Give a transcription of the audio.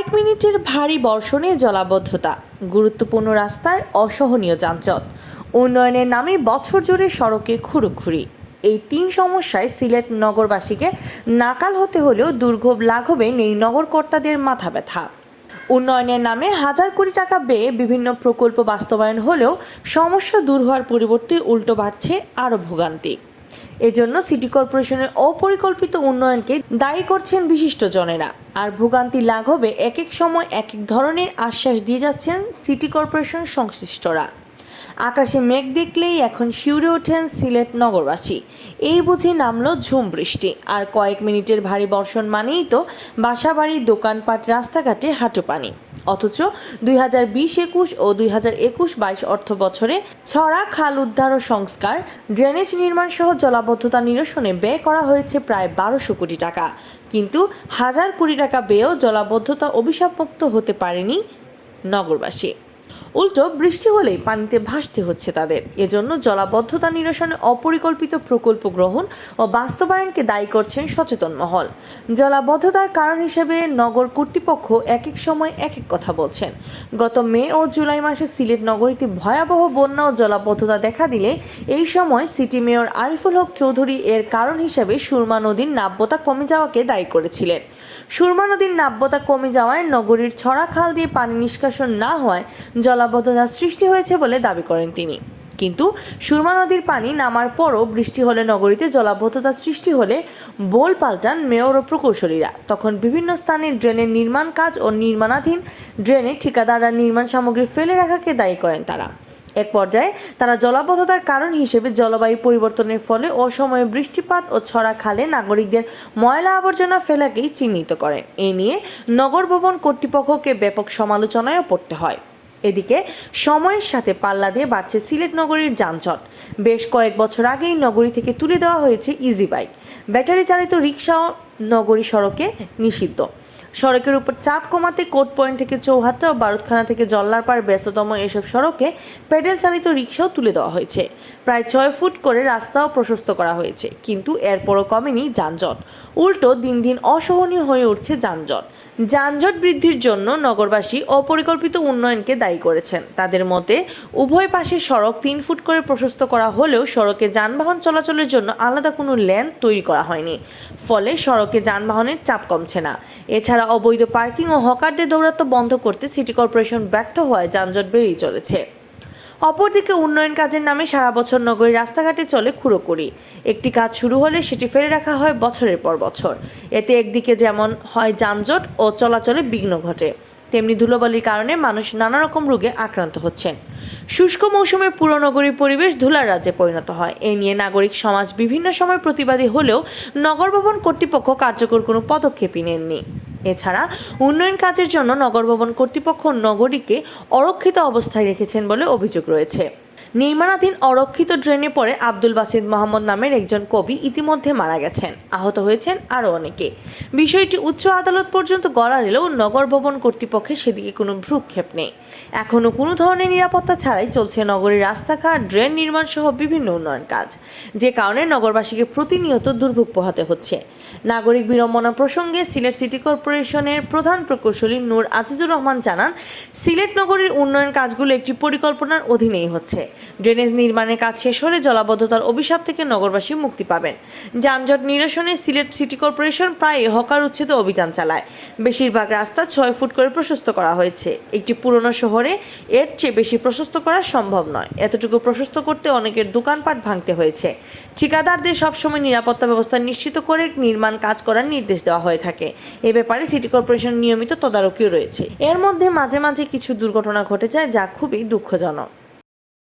কয়েক মিনিটের ভারী বর্ষণে জলাবদ্ধতা, গুরুত্বপূর্ণ রাস্তায় অসহনীয় যানজট, উন্নয়নের নামে বছর জুড়ে সড়কে খুঁড়োখুড়ি। এই তিন সমস্যায় সিলেট নগরবাসীকে নাকাল হতে হলেও দুর্ভোগ লাঘবে নেই নগরকর্তাদের মাথা ব্যথা। উন্নয়নের নামে হাজার কোটি টাকা ব্যয়ে বিভিন্ন প্রকল্প বাস্তবায়ন হলেও সমস্যা দূর হওয়ার পরিবর্তে উল্টো বাড়ছে আরও ভোগান্তি। এজন্য সিটি কর্পোরেশনের অপরিকল্পিত উন্নয়নকে দায়ী করছেন বিশিষ্টজনেরা। আর ভোগান্তি লাঘবে এক এক সময় এক এক ধরনের আশ্বাস দিয়ে যাচ্ছেন সিটি কর্পোরেশন সংশ্লিষ্টরা। আকাশে মেঘ দেখলেই এখন শিউরে ওঠেন সিলেট নগরবাসী। এই বুঝি নামলো ঝুম বৃষ্টি, আর কয়েক মিনিটের ভারী বর্ষণ মানেই তো বাসাবাড়ি, দোকানপাট, রাস্তাঘাটে হাঁটু পানি। অথচ 2020-21 ও 2021-22 অর্থ বছরে ছড়া খাল উদ্ধার ও সংস্কার, ড্রেনেজ নির্মাণ সহ জলাবদ্ধতা নিরসনে ব্যয় করা হয়েছে প্রায় 1200 কোটি টাকা। কিন্তু হাজার কোটি টাকা ব্যয়েও জলাবদ্ধতা অভিশাপমুক্ত হতে পারেনি নগরবাসী। উল্টো বৃষ্টি হলেই পানিতে ভাসতে হচ্ছে তাদের। এজন্য জলাবদ্ধতা নিরসনে অপরিকল্পিত প্রকল্প গ্রহণ ও বাস্তবায়নকে দায়ী করছেন সচেতন মহল। জলাবদ্ধতার কারণ হিসেবে নগর কর্তৃপক্ষ এক এক সময় এক এক কথা বলছেন। গত মে ও জুলাই মাসে সিলেট নগরীতে ভয়াবহ বন্যা ও জলাবদ্ধতা দেখা দিলে এই সময় সিটি মেয়র আরিফুল হক চৌধুরী এর কারণ হিসেবে সুরমা নদীর নাব্যতা কমে যাওয়াকে দায়ী করেছিলেন। সুরমা নদীর নাব্যতা কমে যাওয়ায় নগরীর ছড়া খাল দিয়ে পানি নিষ্কাশন না হওয়ায় জলাবদ্ধতা সৃষ্টি হয়েছে বলে দাবি করেন তিনি। কিন্তু সুরমা নদীর পানি নামার পরও বৃষ্টি হলে নগরীতে জলাবদ্ধতা সৃষ্টি হলে বোল পাল্টান মেয়র ও প্রকৌশলীরা। তখন বিভিন্ন স্থানে ড্রেনের নির্মাণ কাজ ও নির্মাণাধীন ড্রেনে ঠিকাদাররা নির্মাণ সামগ্রী ফেলে রাখাকে দায়ী করেন তারা। এক পর্যায়ে তারা জলাবদ্ধতার কারণ হিসেবে জলবায়ু পরিবর্তনের ফলে অসময়ে বৃষ্টিপাত ও ছড়া খালে নাগরিকদের ময়লা আবর্জনা ফেলাকেই চিহ্নিত করেন। এ নিয়ে নগর ভবন কর্তৃপক্ষকে ব্যাপক সমালোচনায়ও পড়তে হয়। এদিকে সময়ের সাথে পাল্লা দিয়ে বাড়ছে সিলেট নগরীর যানজট। বেশ কয়েক বছর আগেই নগরী থেকে তুলে দেওয়া হয়েছে ইজি বাইক, ব্যাটারি চালিত রিক্সাও নগরী সড়কে নিষিদ্ধ। সড়কের উপর চাপ কমাতে কোর্ট পয়েন্ট থেকে চৌহাট্টা ও বারুদখানা থেকে জল্লারপাড় ব্যস্ততম এসব সড়কে প্যাডেল চালিত রিক্সাও তুলে দেওয়া হয়েছে। প্রায় 6 ফুট করে রাস্তাও প্রশস্ত করা হয়েছে, কিন্তু এরপরও কমেনি যানজট। উল্টো দিন দিন অসহনীয় হয়ে উঠছে যানজট। যানজট বৃদ্ধির জন্য নগরবাসী অপরিকল্পিত উন্নয়নকে দায়ী করেছেন। তাদের মতে উভয় পাশে সড়ক 3 ফুট করে প্রশস্ত করা হলেও সড়কে যানবাহন চলাচলের জন্য আলাদা কোনো লেন তৈরি করা হয়নি। ফলে সড়কে যানবাহনের চাপ কমছে না। এছাড়া অবৈধ পার্কিং ও হকারদের দৌরাত্ম্য বন্ধ করতে সিটি কর্পোরেশন ব্যর্থ হওয়ায় যানজট বেড়েই চলেছে। অপরদিকে উন্নয়ন কাজের নামে সারা বছর নগরীর রাস্তাঘাটে চলে খুঁড়োখুড়ি। একটি কাজ শুরু হলে সেটি ফেলে রাখা হয় বছরের পর বছর। এতে একদিকে যেমন হয় যানজট ও চলাচলে বিঘ্ন ঘটে, তেমনি ধুলোবালির কারণে মানুষ নানা রকম রোগে আক্রান্ত হচ্ছেন। শুষ্ক মৌসুমে পুরো নগরীর পরিবেশ ধুলার রাজ্যে পরিণত হয়। এ নিয়ে নাগরিক সমাজ বিভিন্ন সময় প্রতিবাদী হলেও নগর ভবন কর্তৃপক্ষ কার্যকর কোনো পদক্ষেপই নেননি। এছাড়া উন্নয়ন কাজের জন্য নগর ভবন কর্তৃপক্ষ নগরীকে অরক্ষিত অবস্থায় রেখেছেন বলে অভিযোগ রয়েছে। নির্মাণাধীন অরক্ষিত ড্রেনে পড়ে আব্দুল বাসিদ মোহাম্মদ নামের একজন কবি ইতিমধ্যে মারা গেছেন, আহত হয়েছেন আরও অনেকে। বিষয়টি উচ্চ আদালত পর্যন্ত গড়ালেও নগর ভবন কর্তৃপক্ষের সেদিকে কোনো ভ্রুক্ষেপ নেই। এখনও কোনো ধরনের নিরাপত্তা ছাড়াই চলছে নগরীর রাস্তাঘাট, ড্রেন নির্মাণ সহ বিভিন্ন উন্নয়ন কাজ, যে কারণে নগরবাসীকে প্রতিনিয়ত দুর্ভোগ পোহাতে হচ্ছে। নাগরিক বিড়ম্বনা প্রসঙ্গে সিলেট সিটি কর্পোরেশনের প্রধান প্রকৌশলী নূর আজিজুর রহমান জানান, সিলেট নগরীর উন্নয়ন কাজগুলো একটি পরিকল্পনার অধীনেই হচ্ছে। ড্রেনেজ নির্মাণের কাজ শেষ হলে জলাবদ্ধতার অভিশাপ থেকে নগরবাসী মুক্তি পাবেন। যানজট নিরসনে সিলেট সিটি কর্পোরেশন প্রায় হকার উচ্ছেদ অভিযান চালায়। বেশিরভাগ রাস্তা 6 ফুট করে প্রশস্ত করা হয়েছে। একটি পুরনো শহরে এর চেয়ে বেশি প্রশস্ত করা সম্ভব নয়। এতটুকু প্রশস্ত করতে অনেকের দোকানপাট ভাঙতে হয়েছে। ঠিকাদারদের সবসময় নিরাপত্তা ব্যবস্থা নিশ্চিত করে নির্মাণ কাজ করার নির্দেশ দেওয়া হয়ে থাকে। এ ব্যাপারে সিটি কর্পোরেশন নিয়মিত তদারকিও রয়েছে। এর মধ্যে মাঝে মাঝে কিছু দুর্ঘটনা ঘটে যায়, যা খুবই দুঃখজনক।